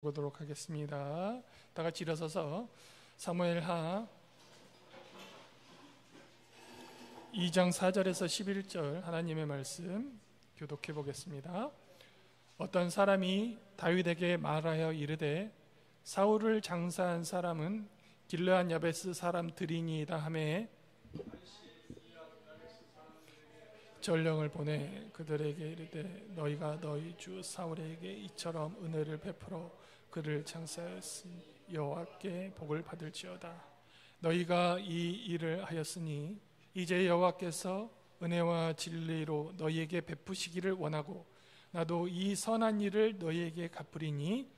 보도록 하겠습니다. 다 같이 일어서서 사무엘하 2장 4절에서 11절 하나님의 말씀 교독해 보겠습니다. 어떤 사람이 다윗에게 말하여 이르되 사울을 장사한 사람은 길르앗 야베스 사람들이니이다 하매 전령을 보내 그들에게 이르되 너희가 너희 주 사울에게 이처럼 은혜를 베풀어 그를 장사하였으니 여호와께 복을 받을지어다. 너희가 이 일을 하였으니 이제 여호와께서 은혜와 진리로 너희에게 베푸시기를 원하고 나도 이 선한 일을 너희에게 갚으리니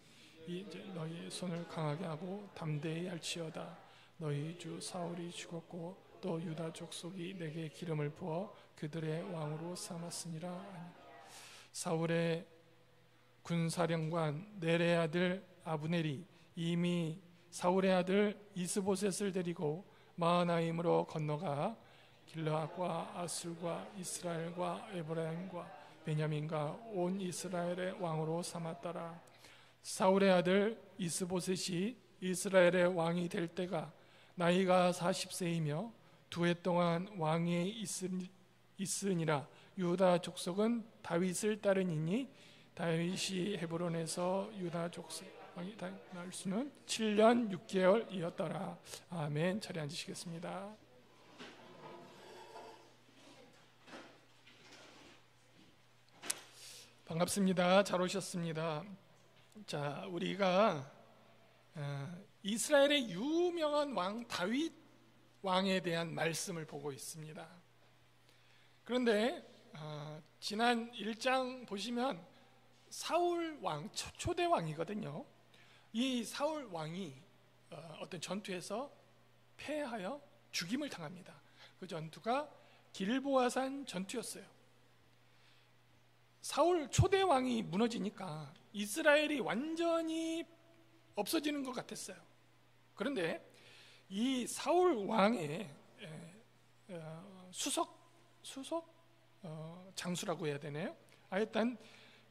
이제 너희의 손을 강하게 하고 담대히 할지어다. 너희 주 사울이 죽었고 또 유다 족속이 내게 기름을 부어 그들의 왕으로 삼았으니라. 사울의 군사령관 넬의 아들 아브넬이 이미 사울의 아들 이스보셋을 데리고 마하나임으로 건너가 길르앗과 아술과 이스라엘과 에브라임과 베냐민과 온 이스라엘의 왕으로 삼았더라. 사울의 아들 이스보셋이 이스라엘의 왕이 될 때가 나이가 40세이며 2해 동안 왕위에 있으니라. 유다 족속은 다윗을 따르니니 다윗이 헤브론에서 유다 족속 왕이 날 수는 7년 6개월이었더라. 아멘. 자리에 앉으시겠습니다. 반갑습니다. 잘 오셨습니다. 자, 우리가 이스라엘의 유명한 왕 다윗 왕에 대한 말씀을 보고 있습니다. 그런데 지난 1장 보시면 사울 왕, 초대 왕이거든요. 이 사울 왕이 어떤 전투에서 패하여 죽임을 당합니다. 그 전투가 길보아산 전투였어요. 사울 초대 왕이 무너지니까 이스라엘이 완전히 없어지는 것 같았어요. 그런데 이 사울 왕의 수석 장수라고 해야 되나요? 하여튼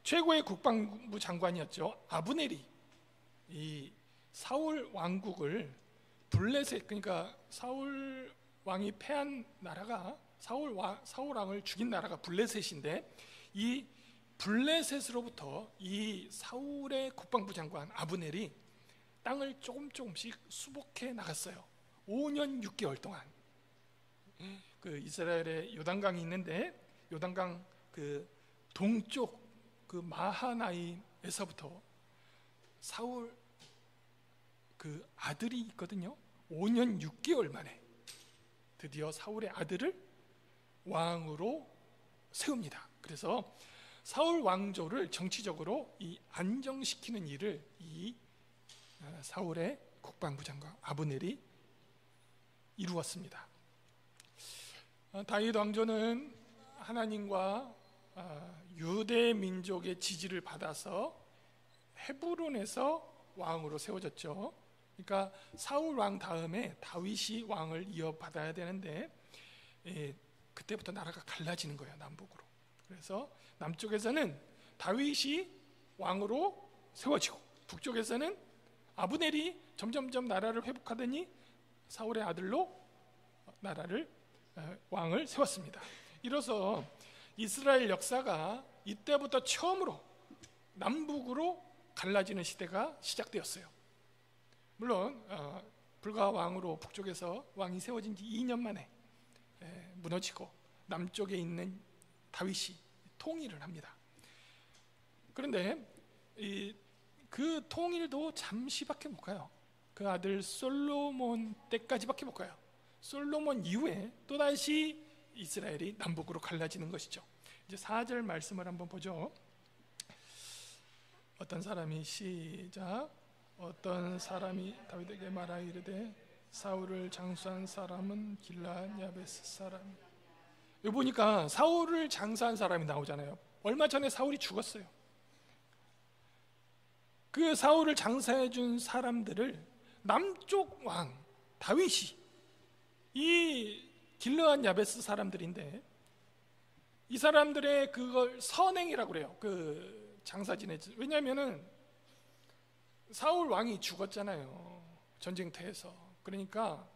최고의 국방부 장관이었죠. 아브넬이 이 사울 왕국을 블레셋, 그러니까 사울 왕이 패한 나라가 사울 왕을 죽인 나라가 블레셋인데 이 블레셋으로부터 이 사울의 국방부 장관 아브넬이 땅을 조금씩 수복해 나갔어요. 5년 6개월 동안. 그 이스라엘에 요단강이 있는데 요단강 그 동쪽 그 마하나임에서부터 사울 그 아들이 있거든요. 5년 6개월 만에 드디어 사울의 아들을 왕으로 세웁니다. 그래서 사울 왕조를 정치적으로 이 안정시키는 일을 이 사울의 국방부 장관 아브넬이 이루었습니다. 다윗 왕조는 하나님과 유대 민족의 지지를 받아서 헤브론에서 왕으로 세워졌죠. 그러니까 사울 왕 다음에 다윗이 왕을 이어받아야 되는데 그때부터 나라가 갈라지는 거예요, 남북으로. 그래서 남쪽에서는 다윗이 왕으로 세워지고 북쪽에서는 아브넬이 점점점 나라를 회복하더니 사울의 아들로 나라를 왕을 세웠습니다. 이로써 이스라엘 역사가 이때부터 처음으로 남북으로 갈라지는 시대가 시작되었어요. 물론 불가 왕으로 북쪽에서 왕이 세워진 지 2년 만에 무너지고 남쪽에 있는 다윗이 통일을 합니다. 그런데 그 통일도 잠시밖에 못 가요. 그 아들 솔로몬 때까지밖에 못 가요. 솔로몬 이후에 또다시 이스라엘이 남북으로 갈라지는 것이죠. 이제 4절 말씀을 한번 보죠. 어떤 사람이 시작. 어떤 사람이 다윗에게 말하여 이르되 사울을 장수한 사람은 길르앗 야베스 사람. 여기 보니까 사울을 장사한 사람이 나오잖아요. 얼마 전에 사울이 죽었어요. 그 사울을 장사해 준 사람들을 남쪽 왕 다윗이 이 길르앗 야베스 사람들인데 이 사람들의 그걸 선행이라고 그래요. 그 장사 지내지. 왜냐하면은 사울 왕이 죽었잖아요, 전쟁터에서. 그러니까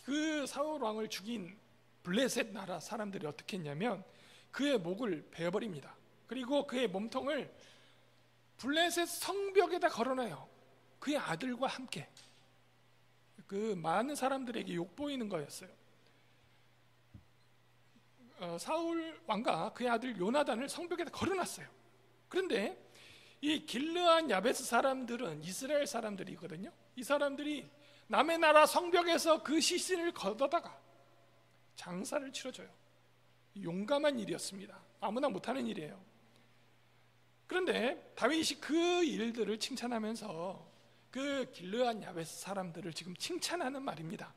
그 사울 왕을 죽인 블레셋 나라 사람들이 어떻게 했냐면 그의 목을 베어버립니다. 그리고 그의 몸통을 블레셋 성벽에다 걸어놔요. 그의 아들과 함께. 그 많은 사람들에게 욕보이는 거였어요. 사울 왕과 그의 아들 요나단을 성벽에다 걸어놨어요. 그런데 이 길르앗 야베스 사람들은 이스라엘 사람들이거든요. 이 사람들이 남의 나라 성벽에서 그 시신을 걷어다가 장사를 치러줘요. 용감한 일이었습니다. 아무나 못하는 일이에요. 그런데 다윗이 그 일들을 칭찬하면서 그 길르앗 야베스 사람들을 지금 칭찬하는 말입니다.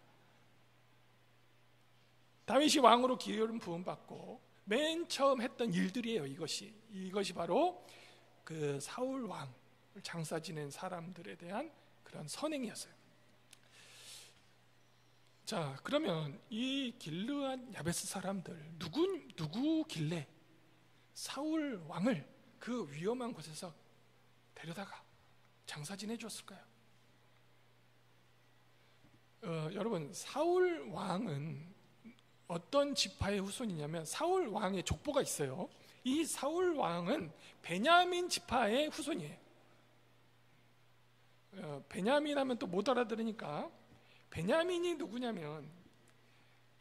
다윗이 왕으로 기름 부음 받고 맨 처음 했던 일들이에요. 이것이 바로 그 사울 왕을 장사 지낸 사람들에 대한 그런 선행이었어요. 자, 그러면 이 길르앗 야베스 사람들 누구길래 사울 왕을 그 위험한 곳에서 데려다가 장사 지내줬을까요? 여러분, 사울 왕은 어떤 지파의 후손이냐면 사울 왕의 족보가 있어요. 이 사울 왕은 베냐민 지파의 후손이에요. 베냐민 하면 또 못 알아들으니까 베냐민이 누구냐면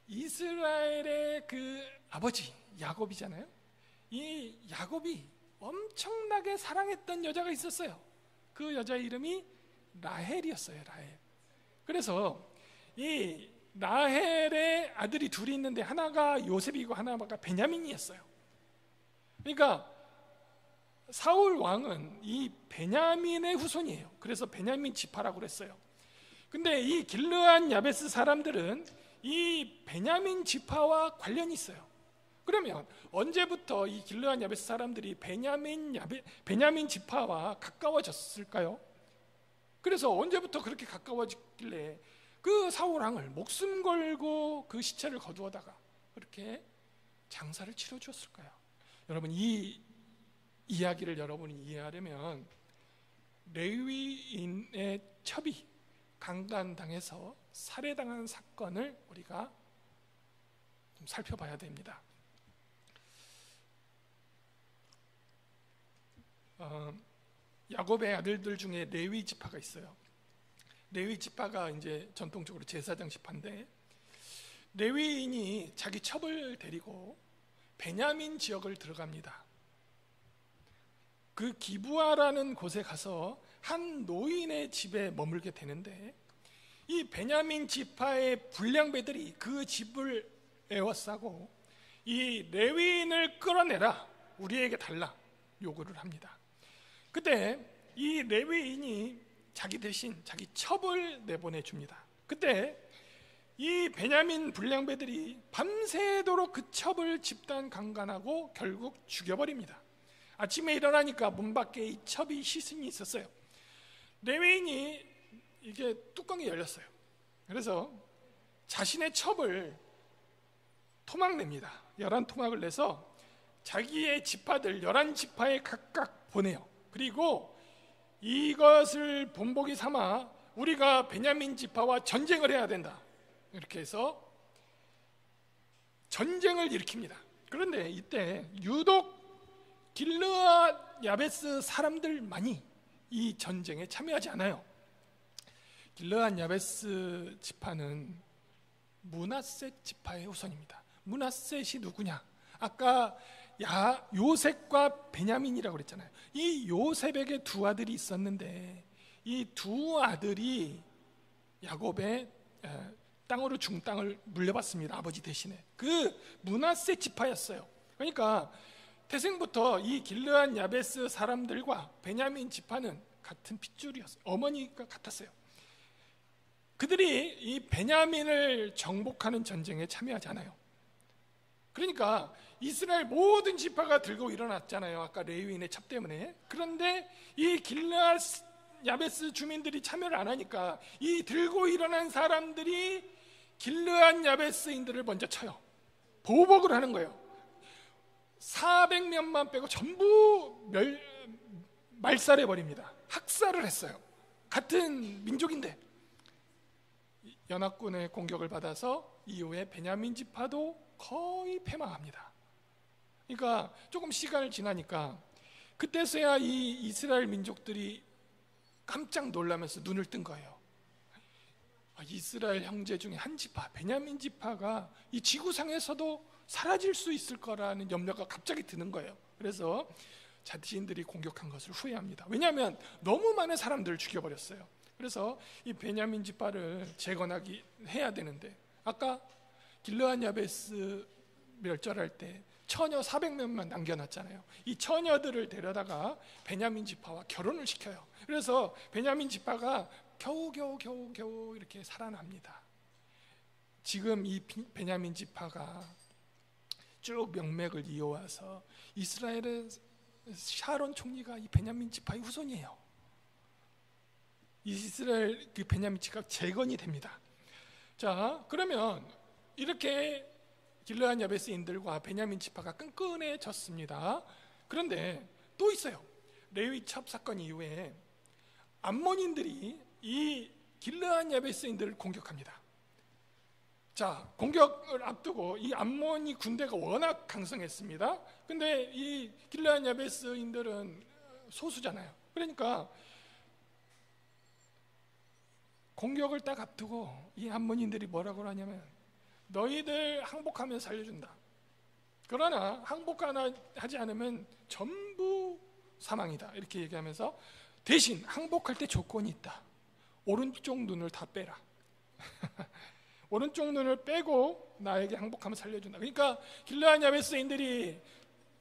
이스라엘의 그 아버지 야곱이잖아요. 이 야곱이 엄청나게 사랑했던 여자가 있었어요. 그 여자 이름이 라헬이었어요. 라헬. 그래서 이 라헬의 아들이 둘이 있는데 하나가 요셉이고 하나가 베냐민이었어요. 그러니까 사울 왕은 이 베냐민의 후손이에요. 그래서 베냐민 지파라고 그랬어요. 근데 이 길르앗 야베스 사람들은 이 베냐민 지파와 관련이 있어요. 그러면 언제부터 이 길르앗 야베스 사람들이 베냐민 지파와 가까워졌을까요? 그래서 언제부터 그렇게 가까워졌길래 그 사울 왕을 목숨 걸고 그 시체를 거두어다가 그렇게 장사를 치러 주었을까요? 여러분, 이 이야기를 여러분이 이해하려면 레위인의 첩이 강간당해서 살해당한 사건을 우리가 좀 살펴봐야 됩니다. 야곱의 아들들 중에 레위 지파가 있어요. 레위 지파가 이제 전통적으로 제사장 지파인데 레위인이 자기 첩을 데리고 베냐민 지역을 들어갑니다. 그 기브아라는 곳에 가서 한 노인의 집에 머물게 되는데 이 베냐민 지파의 불량배들이 그 집을 에워싸고 이 레위인을 끌어내라, 우리에게 달라 요구를 합니다. 그때 이 레위인이 자기 대신 자기 첩을 내보내 줍니다. 그때 이 베냐민 불량배들이 밤새도록 그 첩을 집단 강간하고 결국 죽여버립니다. 아침에 일어나니까 문 밖에 이 첩이 시신이 있었어요. 레위인이 이게 뚜껑이 열렸어요. 그래서 자신의 첩을 토막냅니다. 11토막을 내서 자기의 지파들 11지파에 각각 보내요. 그리고 이것을 본보기 삼아 우리가 베냐민 지파와 전쟁을 해야 된다, 이렇게 해서 전쟁을 일으킵니다. 그런데 이때 유독 길르앗 야베스 사람들만이 이 전쟁에 참여하지 않아요. 길르앗 야베스 지파는 므낫셋 지파의 후손입니다. 므낫셋이 누구냐? 아까 요셉과 베냐민이라고 그랬잖아요. 이 요셉에게 두 아들이 있었는데 이 두 아들이 야곱의 땅으로 준 땅을 물려받습니다. 아버지 대신에. 그 므낫셋 지파였어요. 그러니까 태생부터 이 길르앗 야베스 사람들과 베냐민 지파는 같은 핏줄이었어요. 어머니가 같았어요. 그들이 이 베냐민을 정복하는 전쟁에 참여하지 않아요. 그러니까 이스라엘 모든 지파가 들고 일어났잖아요. 아까 레위인의 첩 때문에. 그런데 이 길르앗 야베스 주민들이 참여를 안 하니까 이 들고 일어난 사람들이 길르앗 야베스인들을 먼저 쳐요. 보복을 하는 거예요. 400명만 빼고 전부 말살해 버립니다. 학살을 했어요. 같은 민족인데 연합군의 공격을 받아서 이후에 베냐민 지파도 거의 패망합니다. 그러니까 조금 시간을 지나니까 그때서야 이 이스라엘 민족들이 깜짝 놀라면서 눈을 뜬 거예요. 이스라엘 형제 중에 한 지파, 베냐민 지파가 이 지구상에서도 사라질 수 있을 거라는 염려가 갑자기 드는 거예요. 그래서 자신들이 공격한 것을 후회합니다. 왜냐하면 너무 많은 사람들을 죽여버렸어요. 그래서 이 베냐민 지파를 재건하기 해야 되는데, 아까 길르앗 야베스 멸절할 때 처녀 400명만 남겨놨잖아요. 이 처녀들을 데려다가 베냐민 지파와 결혼을 시켜요. 그래서 베냐민 지파가 겨우 이렇게 살아납니다. 지금 이 베냐민 지파가 쭉 명맥을 이어와서 이스라엘의 샤론 총리가 이 베냐민 지파의 후손이에요. 이스라엘 그 베냐민 지파가 재건이 됩니다. 자, 그러면 이렇게 길르앗 야베스인들과 베냐민 지파가 끈끈해졌습니다. 그런데 또 있어요. 레위 첩 사건 이후에 암몬인들이 이 길르앗 야베스인들을 공격합니다. 자, 공격을 앞두고 이 암몬이 군대가 워낙 강성했습니다. 근데 이 길르앗 야베스인들은 소수잖아요. 그러니까 공격을 딱 앞두고 이 암몬인들이 뭐라고 하냐면, 너희들 항복하면 살려준다. 그러나 항복하지 않으면 전부 사망이다. 이렇게 얘기하면서 대신 항복할 때 조건이 있다. 오른쪽 눈을 다 빼라. 오른쪽 눈을 빼고 나에게 항복하면 살려준다. 그러니까 길르앗 야베스인들이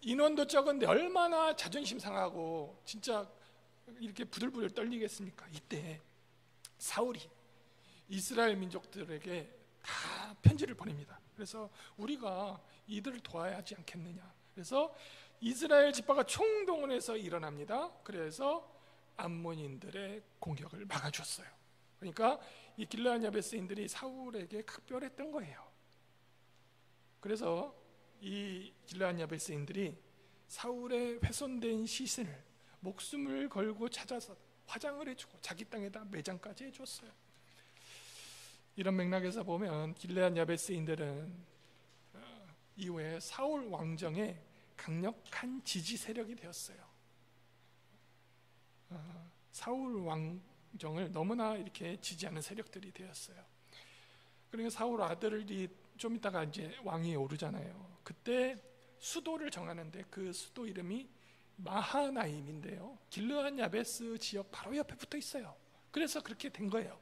인원도 적은데 얼마나 자존심 상하고 진짜 이렇게 부들부들 떨리겠습니까? 이때 사울이 이스라엘 민족들에게 다 편지를 보냅니다. 그래서 우리가 이들을 도와야 하지 않겠느냐. 그래서 이스라엘 지파가 총동원해서 일어납니다. 그래서 암몬인들의 공격을 막아줬어요. 그러니까 이 길르앗 야베스인들이 사울에게 각별했던 거예요. 그래서 이 길르앗 야베스인들이 사울의 훼손된 시신을 목숨을 걸고 찾아서 화장을 해주고 자기 땅에다 매장까지 해줬어요. 이런 맥락에서 보면 길르앗 야베스인들은 이후에 사울 왕정의 강력한 지지 세력이 되었어요. 사울 왕정을 너무나 이렇게 지지하는 세력들이 되었어요. 그러니까 사울 아들이 좀 있다가 이제 왕이 오르잖아요. 그때 수도를 정하는데 그 수도 이름이 마하나임인데요, 길르앗 야베스 지역 바로 옆에 붙어 있어요. 그래서 그렇게 된 거예요.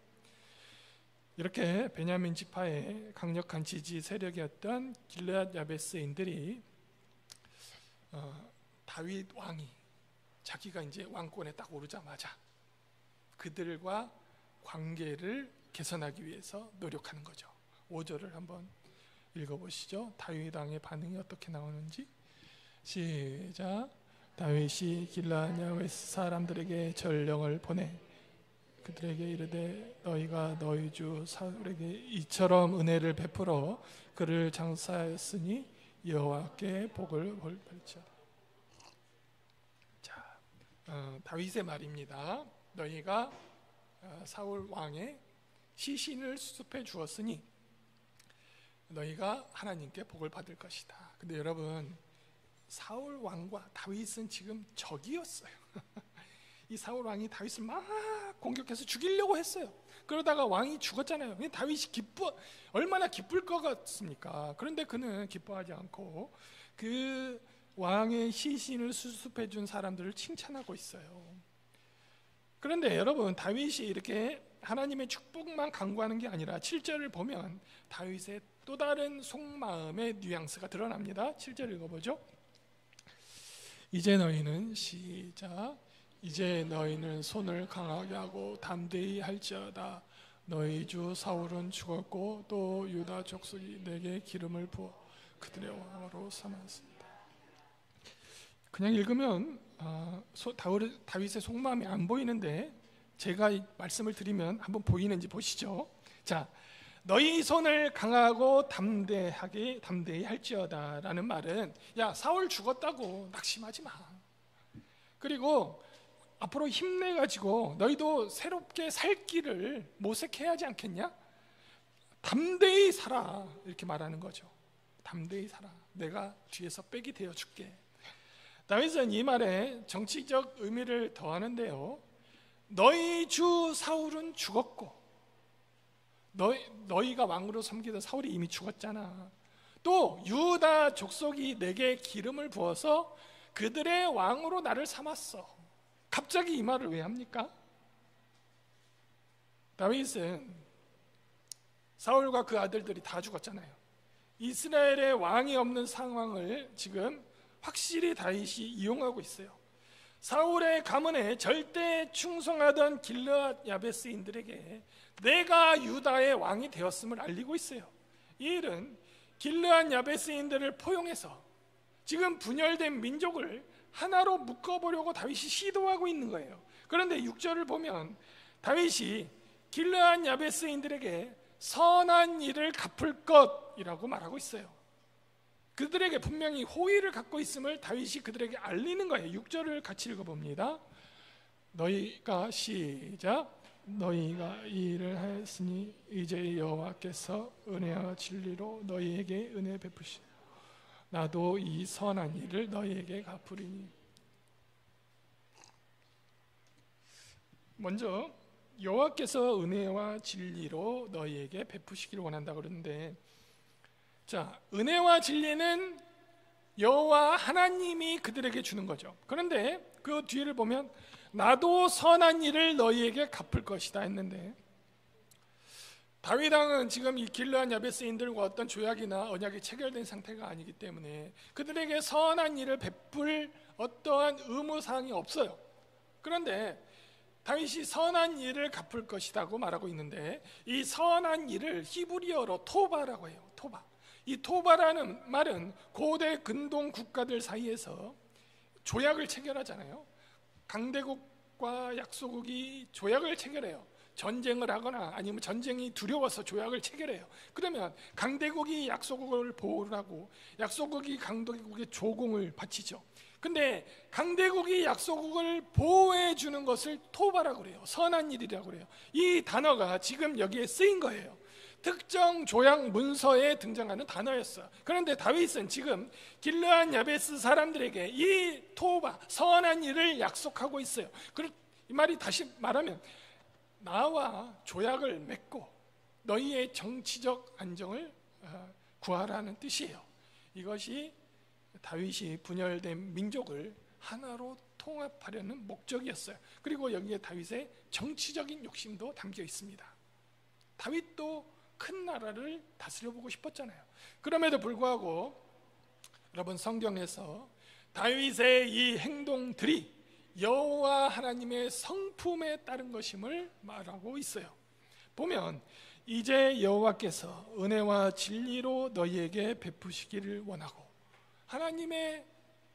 이렇게 베냐민 지파의 강력한 지지 세력이었던 길르앗 야베스인들이 다윗 왕이 자기가 이제 왕권에 딱 오르자마자 그들과 관계를 개선하기 위해서 노력하는 거죠. 5절을 한번 읽어보시죠. 다윗 왕의 반응이 어떻게 나오는지. 시작. 다윗이 길르앗 야베스 사람들에게 전령을 보내 그들에게 이르되, 너희가 너희 주 사울에게 이처럼 은혜를 베풀어 그를 장사하였으니 여호와께 복을 벌지어다. 자, 다윗의 말입니다. 너희가 사울 왕의 시신을 수습해 주었으니 너희가 하나님께 복을 받을 것이다. 근데 여러분, 사울 왕과 다윗은 지금 적이었어요. 이 사울 왕이 다윗을 막 공격해서 죽이려고 했어요. 그러다가 왕이 죽었잖아요. 다윗이 얼마나 기쁠 것 같습니까? 그런데 그는 기뻐하지 않고 그 왕의 시신을 수습해 준 사람들을 칭찬하고 있어요. 그런데 여러분, 다윗이 이렇게 하나님의 축복만 간구하는 게 아니라 7절을 보면 다윗의 또 다른 속마음의 뉘앙스가 드러납니다. 7절 읽어보죠. 이제 너희는 시작. 이제 너희는 손을 강하게 하고 담대히 할지어다. 너희 주 사울은 죽었고 또 유다 족속이 내게 기름을 부어 그들의 왕으로 삼았습니다. 그냥 읽으면 다윗의 속마음이 안 보이는데 제가 말씀을 드리면 한번 보이는지 보시죠. 자, 너희 손을 강하고 담대히 할지어다 라는 말은, 야, 사울 죽었다고 낙심하지 마. 그리고 앞으로 힘내가지고 너희도 새롭게 살 길을 모색해야 하지 않겠냐? 담대히 살아, 이렇게 말하는 거죠. 담대히 살아, 내가 뒤에서 백이 되어줄게. 다윗은 이 말에 정치적 의미를 더하는데요, 너희 주 사울은 죽었고, 너희가 왕으로 섬기던 사울이 이미 죽었잖아. 또 유다 족속이 내게 기름을 부어서 그들의 왕으로 나를 삼았어. 갑자기 이 말을 왜 합니까? 다윗은 사울과 그 아들들이 다 죽었잖아요. 이스라엘의 왕이 없는 상황을 지금 확실히 다윗이 이용하고 있어요. 사울의 가문에 절대 충성하던 길르앗 야베스인들에게 내가 유다의 왕이 되었음을 알리고 있어요. 이 일은 길르앗 야베스인들을 포용해서 지금 분열된 민족을 하나로 묶어보려고 다윗이 시도하고 있는 거예요. 그런데 6절을 보면 다윗이 길르앗 야베스인들에게 선한 일을 갚을 것이라고 말하고 있어요. 그들에게 분명히 호의를 갖고 있음을 다윗이 그들에게 알리는 거예요. 6절을 같이 읽어봅니다. 너희가 시작. 너희가 이 일을 하였으니 이제 여호와께서 은혜와 진리로 너희에게 은혜 베푸시고 나도 이 선한 일을 너희에게 갚으리니. 먼저 여호와께서 은혜와 진리로 너희에게 베푸시기를 원한다 그러는데, 자, 은혜와 진리는 여호와 하나님이 그들에게 주는 거죠. 그런데 그 뒤를 보면 나도 선한 일을 너희에게 갚을 것이다 했는데, 다윗 왕은 지금 이 길르앗 야베스인들과 어떤 조약이나 언약이 체결된 상태가 아니기 때문에 그들에게 선한 일을 베풀 어떠한 의무사항이 없어요. 그런데 다윗이 선한 일을 갚을 것이라고 말하고 있는데, 이 선한 일을 히브리어로 토바라고 해요. 토바. 이 토바라는 말은 고대 근동 국가들 사이에서 조약을 체결하잖아요. 강대국과 약소국이 조약을 체결해요. 전쟁을 하거나 아니면 전쟁이 두려워서 조약을 체결해요. 그러면 강대국이 약소국을 보호를 하고 약소국이 강대국의 조공을 바치죠. 근데 강대국이 약소국을 보호해 주는 것을 토바라고 그래요. 선한 일이라고 그래요. 이 단어가 지금 여기에 쓰인 거예요. 특정 조약 문서에 등장하는 단어였어요. 그런데 다윗은 지금 길르앗 야베스 사람들에게 이 토바, 선한 일을 약속하고 있어요. 이 말이 다시 말하면 나와 조약을 맺고 너희의 정치적 안정을 구하라는 뜻이에요. 이것이 다윗이 분열된 민족을 하나로 통합하려는 목적이었어요. 그리고 여기에 다윗의 정치적인 욕심도 담겨 있습니다. 다윗도 큰 나라를 다스려보고 싶었잖아요. 그럼에도 불구하고 여러분, 성경에서 다윗의 이 행동들이 여호와 하나님의 성품에 따른 것임을 말하고 있어요. 보면 이제 여호와께서 은혜와 진리로 너희에게 베푸시기를 원하고, 하나님의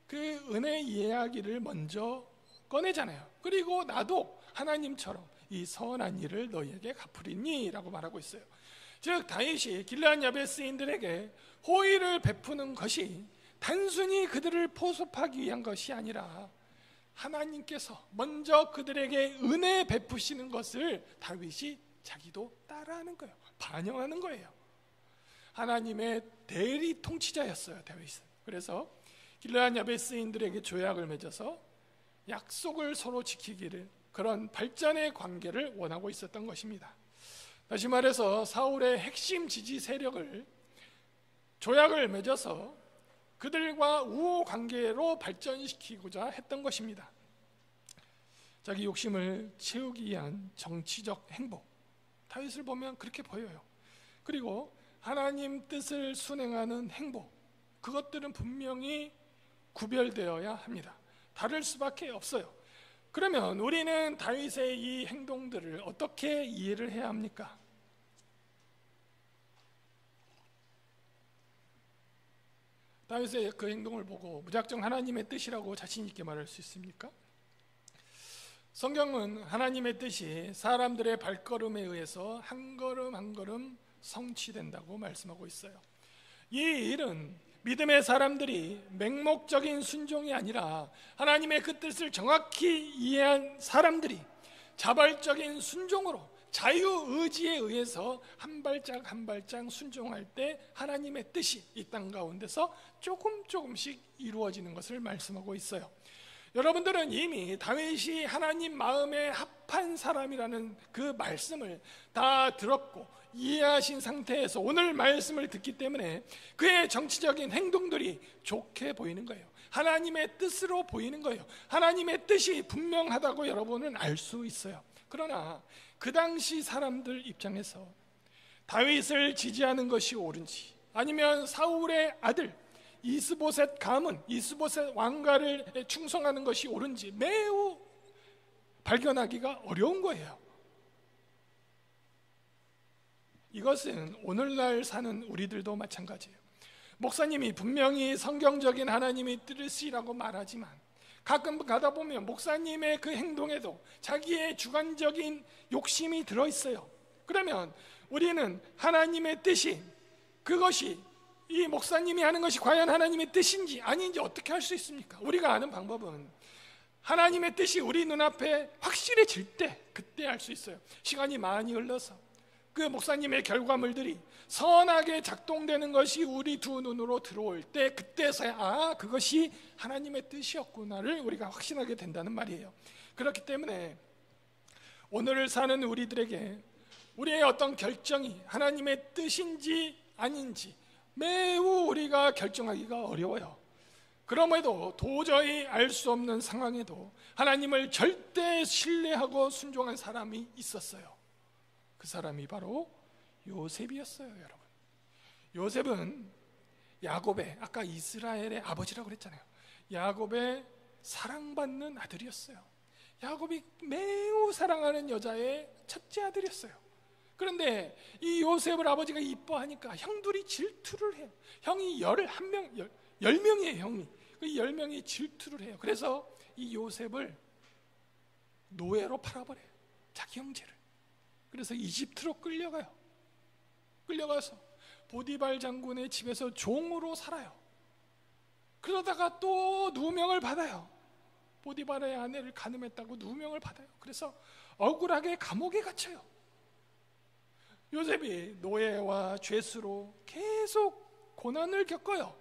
그 은혜 이야기를 먼저 꺼내잖아요. 그리고 나도 하나님처럼 이 선한 일을 너희에게 갚으리니 라고 말하고 있어요. 즉 다윗이 길르앗 야베스인들에게 호의를 베푸는 것이 단순히 그들을 포섭하기 위한 것이 아니라 하나님께서 먼저 그들에게 은혜 베푸시는 것을 다윗이 자기도 따라하는 거예요. 반영하는 거예요. 하나님의 대리 통치자였어요, 다윗은. 그래서 길르앗 야베스인들에게 조약을 맺어서 약속을 서로 지키기를, 그런 발전의 관계를 원하고 있었던 것입니다. 다시 말해서 사울의 핵심 지지 세력을 조약을 맺어서 그들과 우호 관계로 발전시키고자 했던 것입니다. 자기 욕심을 채우기 위한 정치적 행복, 다윗을 보면 그렇게 보여요. 그리고 하나님 뜻을 순행하는 행복, 그것들은 분명히 구별되어야 합니다. 다를 수밖에 없어요. 그러면 우리는 다윗의 이 행동들을 어떻게 이해를 해야 합니까? 다윗의 그 행동을 보고 무작정 하나님의 뜻이라고 자신 있게 말할 수 있습니까? 성경은 하나님의 뜻이 사람들의 발걸음에 의해서 한 걸음 한 걸음 성취된다고 말씀하고 있어요. 이 일은 믿음의 사람들이 맹목적인 순종이 아니라 하나님의 그 뜻을 정확히 이해한 사람들이 자발적인 순종으로 자유의지에 의해서 한 발짝 한 발짝 순종할 때 하나님의 뜻이 이 땅 가운데서 조금씩 이루어지는 것을 말씀하고 있어요. 여러분들은 이미 다윗이 하나님 마음에 합한 사람이라는 그 말씀을 다 들었고 이해하신 상태에서 오늘 말씀을 듣기 때문에 그의 정치적인 행동들이 좋게 보이는 거예요. 하나님의 뜻으로 보이는 거예요. 하나님의 뜻이 분명하다고 여러분은 알 수 있어요. 그러나 그 당시 사람들 입장에서 다윗을 지지하는 것이 옳은지, 아니면 사울의 아들 이스보셋 가문, 이스보셋 왕가를 충성하는 것이 옳은지 매우 발견하기가 어려운 거예요. 이것은 오늘날 사는 우리들도 마찬가지예요. 목사님이 분명히 성경적인 하나님의 뜻이라고 말하지만 가끔 가다 보면 목사님의 그 행동에도 자기의 주관적인 욕심이 들어있어요. 그러면 우리는 하나님의 뜻이, 그것이 이 목사님이 하는 것이 과연 하나님의 뜻인지 아닌지 어떻게 할 수 있습니까? 우리가 아는 방법은 하나님의 뜻이 우리 눈앞에 확실해질 때, 그때 알 수 있어요. 시간이 많이 흘러서 그 목사님의 결과물들이 선하게 작동되는 것이 우리 두 눈으로 들어올 때, 그때서야 그것이 하나님의 뜻이었구나를 우리가 확신하게 된다는 말이에요. 그렇기 때문에 오늘을 사는 우리들에게 우리의 어떤 결정이 하나님의 뜻인지 아닌지 매우 우리가 결정하기가 어려워요. 그럼에도 도저히 알 수 없는 상황에도 하나님을 절대 신뢰하고 순종한 사람이 있었어요. 그 사람이 바로 요셉이었어요. 여러분, 요셉은 야곱의, 아까 이스라엘의 아버지라고 그랬잖아요. 야곱의 사랑받는 아들이었어요. 야곱이 매우 사랑하는 여자의 첫째 아들이었어요. 그런데 이 요셉을 아버지가 이뻐하니까 형들이 질투를 해요. 형이 10명이에요. 형이 그 10명이 질투를 해요. 그래서 이 요셉을 노예로 팔아버려요. 자기 형제를. 그래서 이집트로 끌려가요. 끌려가서 보디발 장군의 집에서 종으로 살아요. 그러다가 또 누명을 받아요. 보디발의 아내를 간음했다고 누명을 받아요. 그래서 억울하게 감옥에 갇혀요. 요셉이 노예와 죄수로 계속 고난을 겪어요.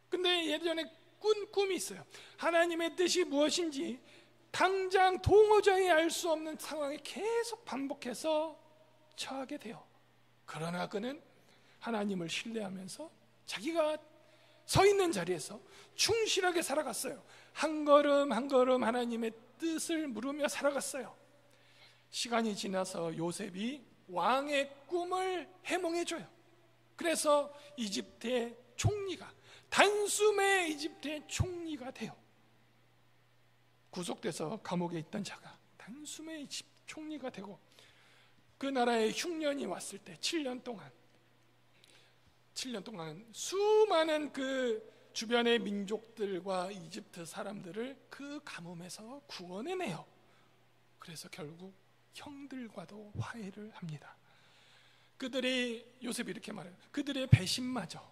근데 예전에 꾼 꿈이 있어요. 하나님의 뜻이 무엇인지 당장 도무지 알 수 없는 상황에 계속 반복해서 처하게 돼요. 그러나 그는 하나님을 신뢰하면서 자기가 서 있는 자리에서 충실하게 살아갔어요. 한 걸음 한 걸음 하나님의 뜻을 물으며 살아갔어요. 시간이 지나서 요셉이 왕의 꿈을 해몽해줘요. 그래서 이집트의 총리가, 단숨에 이집트의 총리가 돼요. 구속돼서 감옥에 있던 자가 단숨에 총리가 되고, 그 나라에 흉년이 왔을 때 7년 동안 수많은 그 주변의 민족들과 이집트 사람들을 그 가뭄에서 구원해내요. 그래서 결국 형들과도 화해를 합니다. 그들이, 요셉이 이렇게 말해요. 그들의 배신마저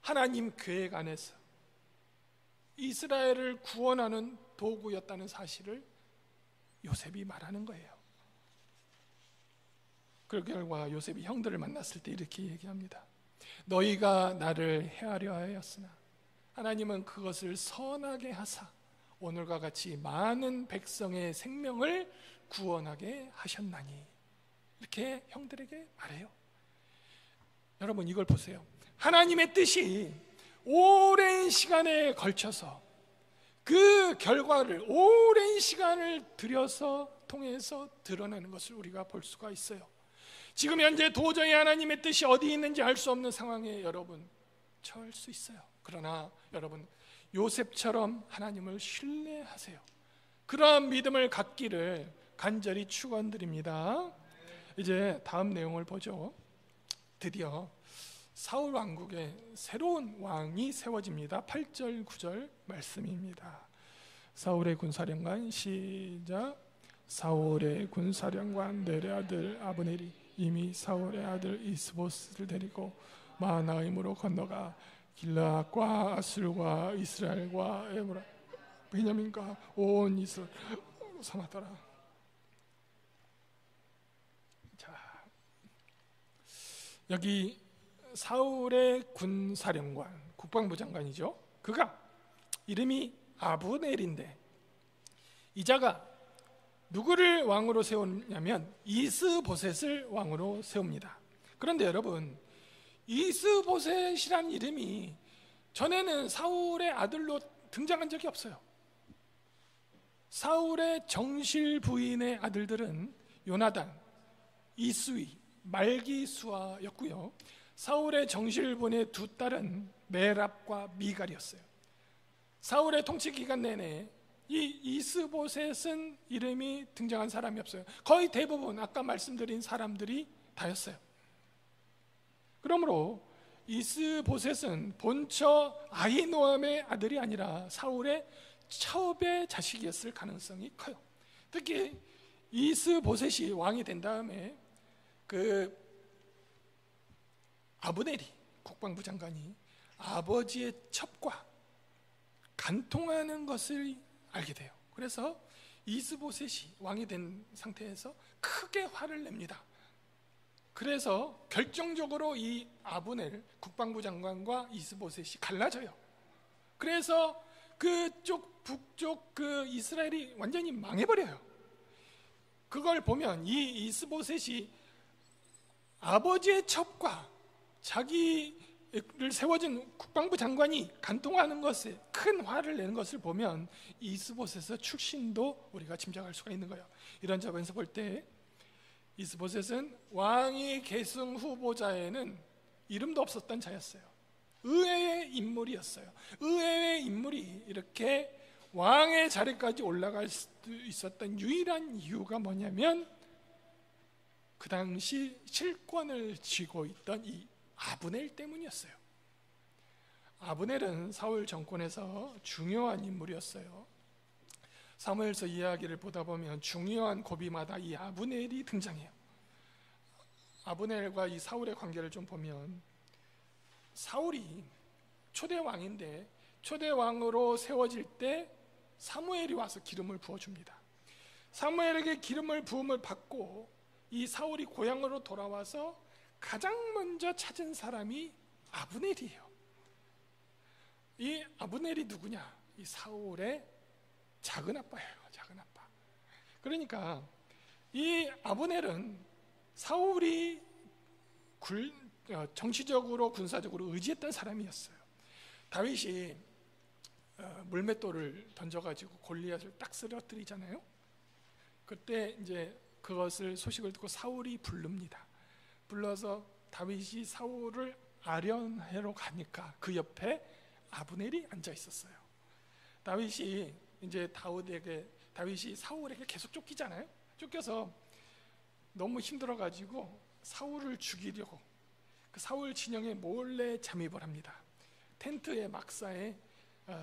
하나님 계획 안에서 이스라엘을 구원하는 도구였다는 사실을 요셉이 말하는 거예요. 그 결과 요셉이 형들을 만났을 때 이렇게 얘기합니다. 너희가 나를 해하려 하였으나 하나님은 그것을 선하게 하사 오늘과 같이 많은 백성의 생명을 구원하게 하셨나니, 이렇게 형들에게 말해요. 여러분, 이걸 보세요. 하나님의 뜻이 오랜 시간에 걸쳐서 그 결과를 오랜 시간을 들여서 통해서 드러내는 것을 우리가 볼 수가 있어요. 지금 현재 도저히 하나님의 뜻이 어디 있는지 알 수 없는 상황에 여러분 처할 수 있어요. 그러나 여러분, 요셉처럼 하나님을 신뢰하세요. 그러한 믿음을 갖기를 간절히 축원드립니다. 이제 다음 내용을 보죠. 드디어 사울 왕국에 새로운 왕이 세워집니다. 8절 9절 말씀입니다. 사울의 군사령관, 시작. 사울의 군사령관 넬의 아들 아브넬이 이미 사울의 아들 이스보스를 데리고 마하나임으로 건너가 길라앗과 아슬과 이스라엘과 에브라 베냐민과 온 이스라엘 삼았더라. 자, 여기 사울의 군사령관, 국방부 장관이죠. 그가 이름이 아브넬인데 이 자가 누구를 왕으로 세우냐면 이스보셋을 왕으로 세웁니다. 그런데 여러분, 이스보셋이란 이름이 전에는 사울의 아들로 등장한 적이 없어요. 사울의 정실 부인의 아들들은 요나단, 이스위, 말기수아였고요. 사울의 정실 부인의 두 딸은 메랍과 미갈이었어요. 사울의 통치 기간 내내 이 이스보셋은 이름이 등장한 사람이 없어요. 거의 대부분 아까 말씀드린 사람들이 다였어요. 그러므로 이스보셋은 본처 아히노암의 아들이 아니라 사울의 첩의 자식이었을 가능성이 커요. 특히 이스보셋이 왕이 된 다음에 그 아브넬이, 국방부 장관이 아버지의 첩과 간통하는 것을 알게 돼요. 그래서 이스보셋이 왕이 된 상태에서 크게 화를 냅니다. 그래서 결정적으로 이 아브넬 국방부 장관과 이스보셋이 갈라져요. 그래서 그쪽 북쪽 그 이스라엘이 완전히 망해버려요. 그걸 보면 이 이스보셋이 아버지의 첩과 자기를 세워준 국방부 장관이 간통하는 것에 큰 화를 내는 것을 보면 이스보셋의 출신도 우리가 짐작할 수가 있는 거예요. 이런 점에서 볼 때 이스보셋은 왕위 계승 후보자에는 이름도 없었던 자였어요. 의외의 인물이었어요. 의외의 인물이 이렇게 왕의 자리까지 올라갈 수 있었던 유일한 이유가 뭐냐면 그 당시 실권을 쥐고 있던 이 아브넬 때문이었어요. 아브넬은 사울 정권에서 중요한 인물이었어요. 사무엘서 이야기를 보다 보면 중요한 고비마다 이 아브넬이 등장해요. 아브넬과 이 사울의 관계를 좀 보면 사울이 초대 왕인데 초대 왕으로 세워질 때 사무엘이 와서 기름을 부어줍니다. 사무엘에게 기름을 부음을 받고 이 사울이 고향으로 돌아와서 가장 먼저 찾은 사람이 아브넬이에요. 이 아브넬이 누구냐? 이 사울의 작은 아빠예요. 작은 아빠. 그러니까 이 아브넬은 사울이 정치적으로 군사적으로 의지했던 사람이었어요. 다윗이 물맷돌을 던져가지고 골리앗을 딱 쓰러뜨리잖아요. 그때 이제 그것을 소식을 듣고 사울이 부릅니다. 불러서 다윗이 사울을 아련하러 가니까 그 옆에 아브넬이 앉아 있었어요. 다윗이 사울에게 계속 쫓기잖아요. 쫓겨서 너무 힘들어가지고 사울을 죽이려고 그 사울 진영에 몰래 잠입을 합니다. 텐트의 막사에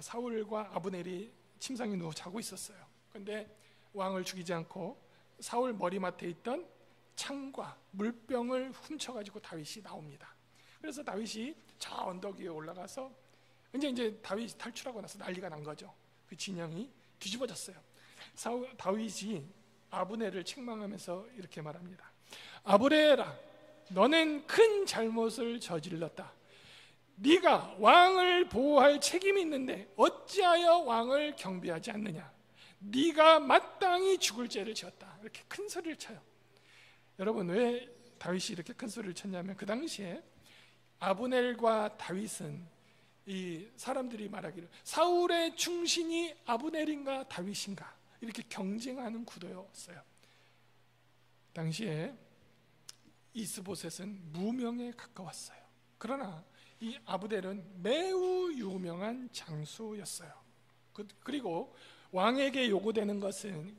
사울과 아브넬이 침상에 누워 자고 있었어요. 근데 왕을 죽이지 않고 사울 머리맡에 있던 창과 물병을 훔쳐가지고 다윗이 나옵니다. 그래서 다윗이 저 언덕 위에 올라가서 이제 다윗이 탈출하고 나서 난리가 난 거죠. 그 진영이 뒤집어졌어요. 다윗이 아브넬을 책망하면서 이렇게 말합니다. 아브넬아, 너는 큰 잘못을 저질렀다. 네가 왕을 보호할 책임이 있는데 어찌하여 왕을 경비하지 않느냐. 네가 마땅히 죽을 죄를 지었다. 이렇게 큰 소리를 쳐요. 여러분, 왜 다윗이 이렇게 큰 소리를 쳤냐면 그 당시에 아브넬과 다윗은 이 사람들이 말하기를 사울의 충신이 아브넬인가 다윗인가 이렇게 경쟁하는 구도였어요. 당시에 이스보셋은 무명에 가까웠어요. 그러나 이 아브넬은 매우 유명한 장수였어요. 그리고 왕에게 요구되는 것은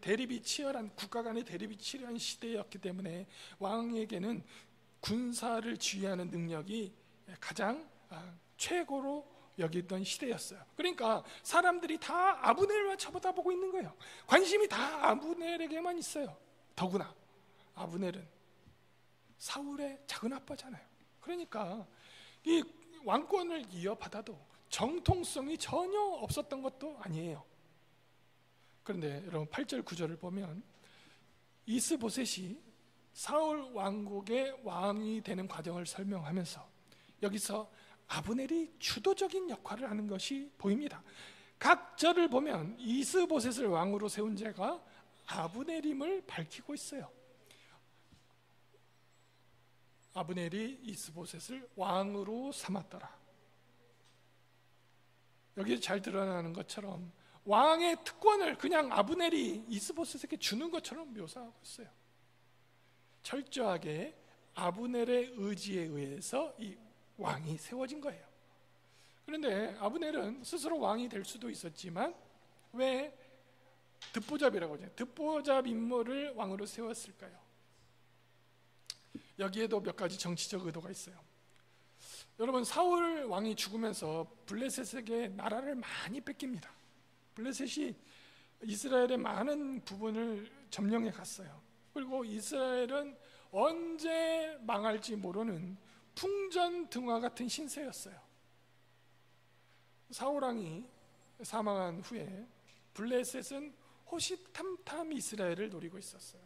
대립이 치열한 국가 간의 대립이 치열한 시대였기 때문에 왕에게는 군사를 지휘하는 능력이 가장 최고로 여기던 시대였어요. 그러니까 사람들이 다 아브넬만 쳐다보고 있는 거예요. 관심이 다 아브넬에게만 있어요. 더구나 아브넬은 사울의 작은 아빠잖아요. 그러니까 이 왕권을 이어받아도 정통성이 전혀 없었던 것도 아니에요. 그런데 여러분 8절 9절을 보면 이스보셋이 사울 왕국의 왕이 되는 과정을 설명하면서 여기서 아브넬이 주도적인 역할을 하는 것이 보입니다. 각 절을 보면 이스보셋을 왕으로 세운 자가 아브넬임을 밝히고 있어요. 아브넬이 이스보셋을 왕으로 삼았더라. 여기 잘 드러나는 것처럼 왕의 특권을 그냥 아브넬이 이스보셋에게 주는 것처럼 묘사하고 있어요. 철저하게 아브넬의 의지에 의해서 이 왕이 세워진 거예요. 그런데 아브넬은 스스로 왕이 될 수도 있었지만 왜 듣보잡이라고 하죠? 듣보잡 인물을 왕으로 세웠을까요? 여기에도 몇 가지 정치적 의도가 있어요. 여러분, 사울 왕이 죽으면서 블레셋에게 나라를 많이 뺏깁니다. 블레셋이 이스라엘의 많은 부분을 점령해 갔어요. 그리고 이스라엘은 언제 망할지 모르는 풍전등화 같은 신세였어요. 사울 왕이 사망한 후에 블레셋은 호시탐탐 이스라엘을 노리고 있었어요.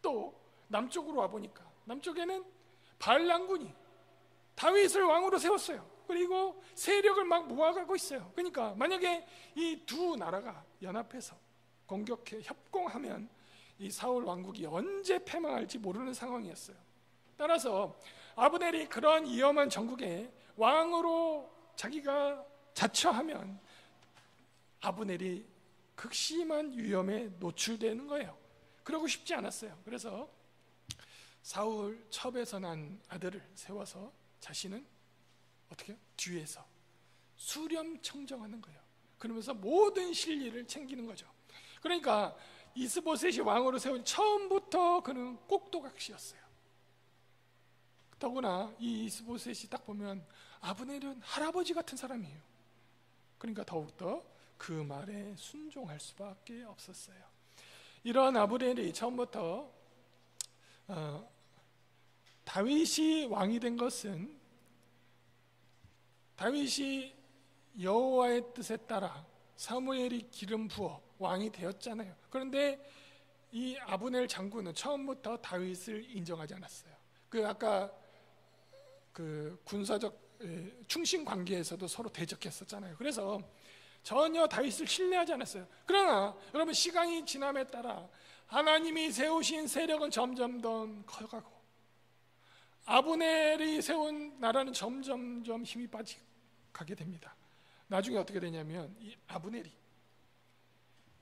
또 남쪽으로 와보니까 남쪽에는 바알랑군이 다윗을 왕으로 세웠어요. 그리고 세력을 막 모아가고 있어요. 그러니까 만약에 이 두 나라가 연합해서 공격해 협공하면 이 사울 왕국이 언제 패망할지 모르는 상황이었어요. 따라서 아브넬이 그런 위험한 전국에 왕으로 자기가 자처하면 아브넬이 극심한 위험에 노출되는 거예요. 그러고 싶지 않았어요. 그래서 사울 첩에서 난 아들을 세워서 자신은 어떻게 뒤에서 수렴청정하는 거예요. 그러면서 모든 실리를 챙기는 거죠. 그러니까 이스보셋이 왕으로 세운 처음부터 그는 꼭두각시였어요. 더구나 이 이스보셋이 딱 보면 아브넬은 할아버지 같은 사람이에요. 그러니까 더욱더 그 말에 순종할 수밖에 없었어요. 이런 아브넬이 처음부터 다윗이 왕이 된 것은 다윗이 여호와의 뜻에 따라 사무엘이 기름 부어 왕이 되었잖아요. 그런데 이 아브넬 장군은 처음부터 다윗을 인정하지 않았어요. 아까 군사적 충신 관계에서도 서로 대적했었잖아요. 그래서 전혀 다윗을 신뢰하지 않았어요. 그러나 여러분, 시간이 지남에 따라 하나님이 세우신 세력은 점점 더 커가고 아브넬이 세운 나라는 점점점 힘이 빠져가게 됩니다. 나중에 어떻게 되냐면 이 아브넬이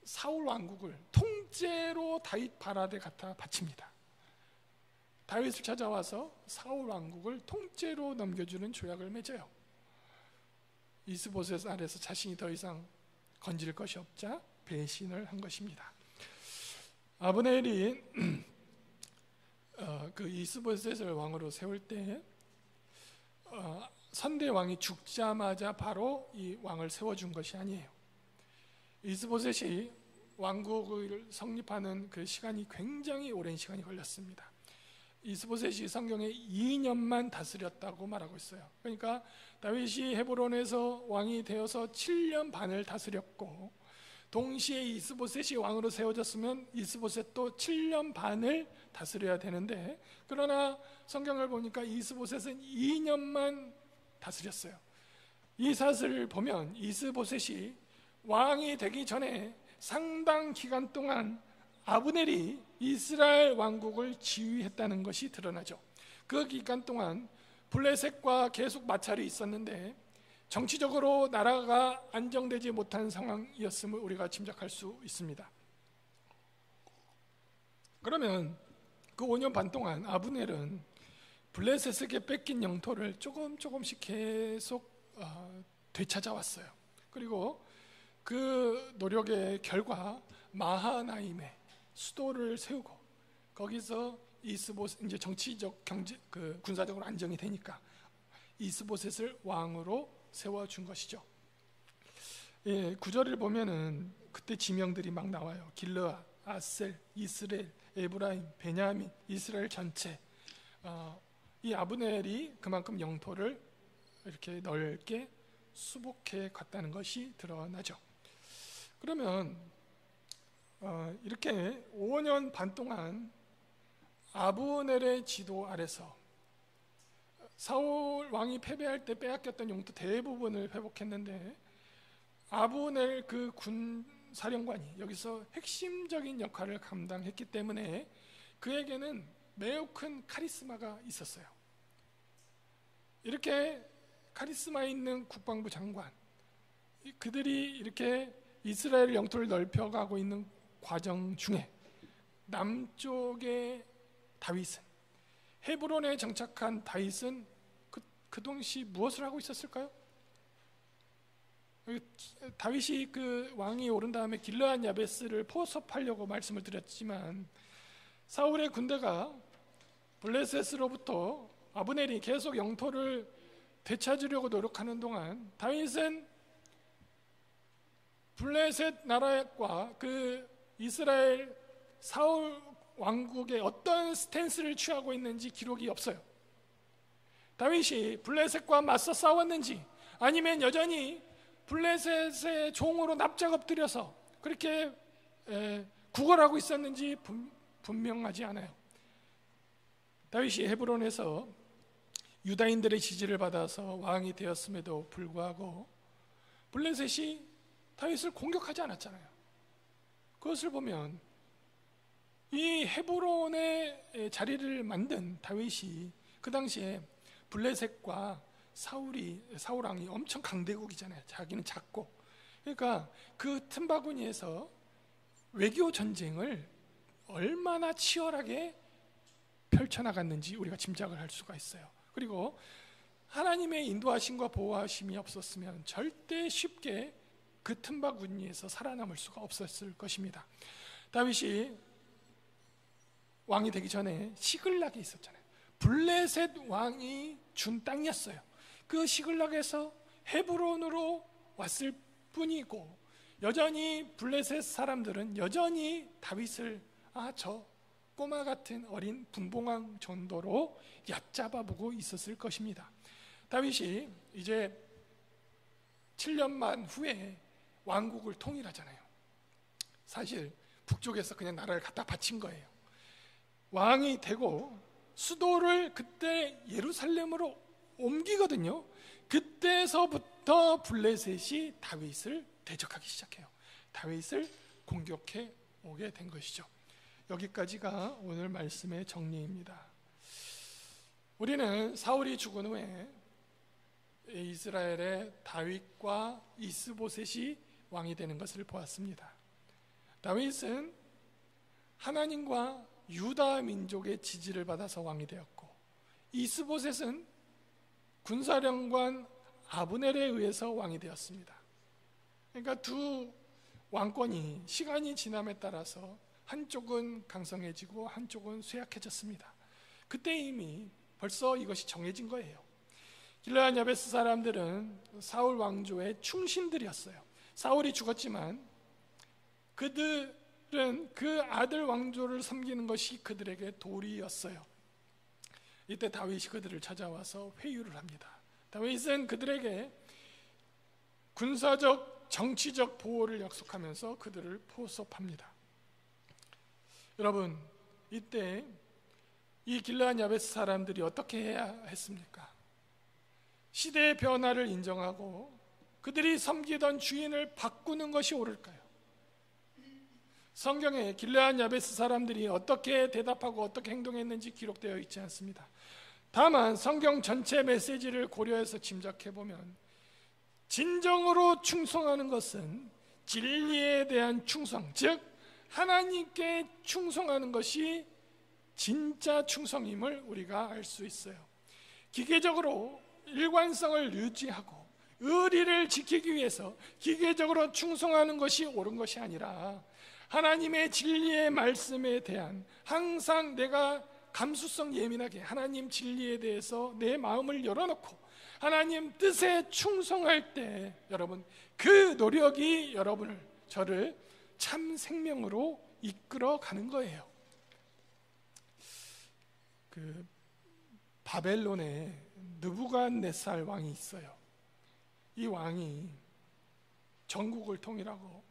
사울 왕국을 통째로 다윗 바라데 갖다 바칩니다. 다윗을 찾아와서 사울 왕국을 통째로 넘겨주는 조약을 맺어요. 이스보셋 아래서 자신이 더 이상 건질 것이 없자 배신을 한 것입니다. 아브넬이 그 이스보셋을 왕으로 세울 때 선대 왕이 죽자마자 바로 이 왕을 세워준 것이 아니에요. 이스보셋이 왕국을 성립하는 그 시간이 굉장히 오랜 시간이 걸렸습니다. 이스보셋이 성경에 2년만 다스렸다고 말하고 있어요. 그러니까 다윗이 헤브론에서 왕이 되어서 7년 반을 다스렸고, 동시에 이스보셋이 왕으로 세워졌으면 이스보셋도 7년 반을 다스려야 되는데, 그러나 성경을 보니까 이스보셋은 2년만 다스렸어요. 이 사실을 보면 이스보셋이 왕이 되기 전에 상당 기간 동안 아브넬이 이스라엘 왕국을 지휘했다는 것이 드러나죠. 그 기간 동안 블레셋과 계속 마찰이 있었는데 정치적으로 나라가 안정되지 못한 상황이었음을 우리가 짐작할 수 있습니다. 그러면 그 5년 반 동안 아브넬은 블레셋에게 뺏긴 영토를 조금씩 계속 되찾아왔어요. 그리고 그 노력의 결과 마하나임에 수도를 세우고, 거기서 이스보셋, 이제 정치적 군사적으로 안정이 되니까 이스보셋을 왕으로 세워준 것이죠. 9절을 보면은 그때 지명들이 막 나와요. 길르앗, 아셀, 이스라엘, 에브라임, 베냐민, 이스라엘 전체. 이 아브넬이 그만큼 영토를 이렇게 넓게 수복해 갔다는 것이 드러나죠. 그러면 이렇게 5년 반 동안 아브넬의 지도 아래서 사울 왕이 패배할 때 빼앗겼던 영토 대부분을 회복했는데, 아브넬 그 군 사령관이 여기서 핵심적인 역할을 감당했기 때문에 그에게는 매우 큰 카리스마가 있었어요. 이렇게 카리스마 있는 국방부 장관, 그들이 이렇게 이스라엘 영토를 넓혀가고 있는 과정 중에 남쪽의 다윗은, 헤브론에 정착한 다윗은 그 동시 무엇을 하고 있었을까요? 다윗이 그 왕이 오른 다음에 길르앗 야베스를 포섭하려고 말씀을 드렸지만, 사울의 군대가 블레셋으로부터 아브넬이 계속 영토를 되찾으려고 노력하는 동안 다윗은 블레셋 나라과 그 이스라엘 사울 왕국의 어떤 스탠스를 취하고 있는지 기록이 없어요. 다윗이 블레셋과 맞서 싸웠는지, 아니면 여전히 블레셋의 종으로 납작 엎드려서 그렇게 구걸하고 있었는지 분명하지 않아요. 다윗이 헤브론에서 유다인들의 지지를 받아서 왕이 되었음에도 불구하고 블레셋이 다윗을 공격하지 않았잖아요. 그것을 보면 이 헤브론의 자리를 만든 다윗이 그 당시에 블레셋과 사울 왕이 엄청 강대국이잖아요. 자기는 작고. 그러니까 그 틈바구니에서 외교 전쟁을 얼마나 치열하게 펼쳐나갔는지 우리가 짐작을 할 수가 있어요. 그리고 하나님의 인도하심과 보호하심이 없었으면 절대 쉽게 그 틈바구니에서 살아남을 수가 없었을 것입니다. 다윗이 왕이 되기 전에 시글락에 있었잖아요. 블레셋 왕이 준 땅이었어요. 그 시글락에서 헤브론으로 왔을 뿐이고, 여전히 블레셋 사람들은 여전히 다윗을 저 꼬마 같은 어린 분봉왕 정도로 얕잡아보고 있었을 것입니다. 다윗이 이제 7년만 후에 왕국을 통일하잖아요. 사실 북쪽에서 그냥 나라를 갖다 바친 거예요. 왕이 되고 수도를 그때 예루살렘으로 옮기거든요. 그때서부터 블레셋이 다윗을 대적하기 시작해요. 다윗을 공격해 오게 된 것이죠. 여기까지가 오늘 말씀의 정리입니다. 우리는 사울이 죽은 후에 이스라엘의 다윗과 이스보셋이 왕이 되는 것을 보았습니다. 다윗은 하나님과 유다 민족의 지지를 받아서 왕이 되었고, 이스보셋은 군사령관 아브넬에 의해서 왕이 되었습니다. 그러니까 두 왕권이 시간이 지남에 따라서 한쪽은 강성해지고 한쪽은 쇠약해졌습니다. 그때 이미 벌써 이것이 정해진 거예요. 길르앗 야베스 사람들은 사울 왕조의 충신들이었어요. 사울이 죽었지만 그들은 그 아들 왕조를 섬기는 것이 그들에게 도리였어요. 이때 다윗이 그들을 찾아와서 회유를 합니다. 다윗은 그들에게 군사적, 정치적 보호를 약속하면서 그들을 포섭합니다. 여러분, 이때 이 길르앗 야베스 사람들이 어떻게 해야 했습니까? 시대의 변화를 인정하고 그들이 섬기던 주인을 바꾸는 것이 옳을까요? 성경에 길르앗 야베스 사람들이 어떻게 대답하고 어떻게 행동했는지 기록되어 있지 않습니다. 다만 성경 전체 메시지를 고려해서 짐작해보면 진정으로 충성하는 것은 진리에 대한 충성, 즉 하나님께 충성하는 것이 진짜 충성임을 우리가 알 수 있어요. 기계적으로 일관성을 유지하고 의리를 지키기 위해서 기계적으로 충성하는 것이 옳은 것이 아니라 하나님의 진리의 말씀에 대한, 항상 내가 감수성 예민하게 하나님 진리에 대해서 내 마음을 열어놓고 하나님 뜻에 충성할 때, 여러분, 그 노력이 여러분을, 저를 참 생명으로 이끌어 가는 거예요. 그 바벨론에 느부갓네살 왕이 있어요. 이 왕이 전국을 통일하고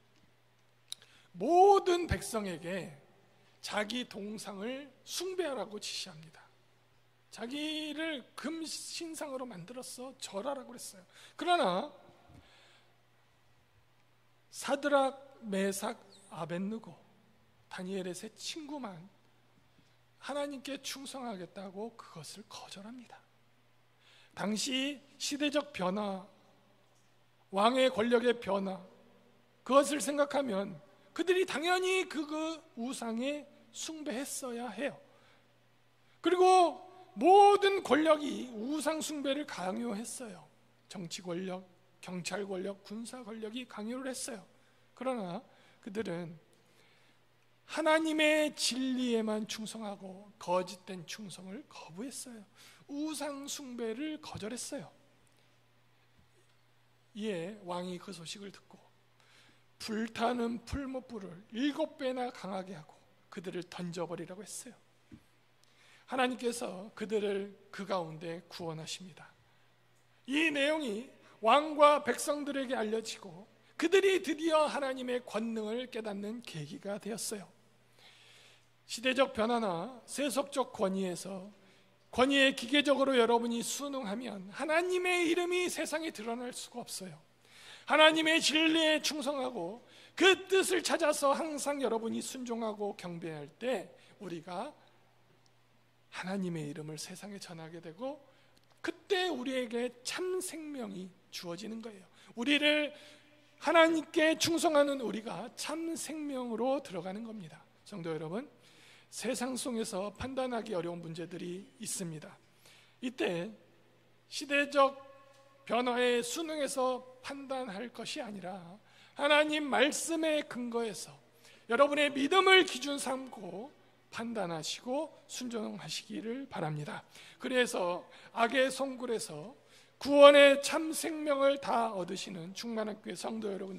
모든 백성에게 자기 동상을 숭배하라고 지시합니다. 자기를 금신상으로 만들어서 절하라고 그랬어요. 그러나 사드락, 메삭, 아벳느고, 다니엘의 세 친구만 하나님께 충성하겠다고 그것을 거절합니다. 당시 시대적 변화, 왕의 권력의 변화, 그것을 생각하면 그들이 당연히 그 우상에 숭배했어야 해요. 그리고 모든 권력이 우상 숭배를 강요했어요. 정치 권력, 경찰 권력, 군사 권력이 강요를 했어요. 그러나 그들은 하나님의 진리에만 충성하고 거짓된 충성을 거부했어요. 우상 숭배를 거절했어요. 이에 왕이 그 소식을 듣고 불타는 풀무불을 7배나 강하게 하고 그들을 던져버리라고 했어요. 하나님께서 그들을 그 가운데 구원하십니다. 이 내용이 왕과 백성들에게 알려지고 그들이 드디어 하나님의 권능을 깨닫는 계기가 되었어요. 시대적 변화나 세속적 권위에서 권위에 기계적으로 여러분이 순응하면 하나님의 이름이 세상에 드러날 수가 없어요. 하나님의 진리에 충성하고 그 뜻을 찾아서 항상 여러분이 순종하고 경배할 때 우리가 하나님의 이름을 세상에 전하게 되고 그때 우리에게 참 생명이 주어지는 거예요. 우리를 하나님께 충성하는 우리가 참 생명으로 들어가는 겁니다. 성도 여러분, 세상 속에서 판단하기 어려운 문제들이 있습니다. 이때 시대적 변화에 순응해서 판단할 것이 아니라 하나님 말씀에 근거해서 여러분의 믿음을 기준 삼고 판단하시고 순종하시기를 바랍니다. 그래서 악의 송굴에서 구원의 참 생명을 다 얻으시는 충만한 교회 성도 여러분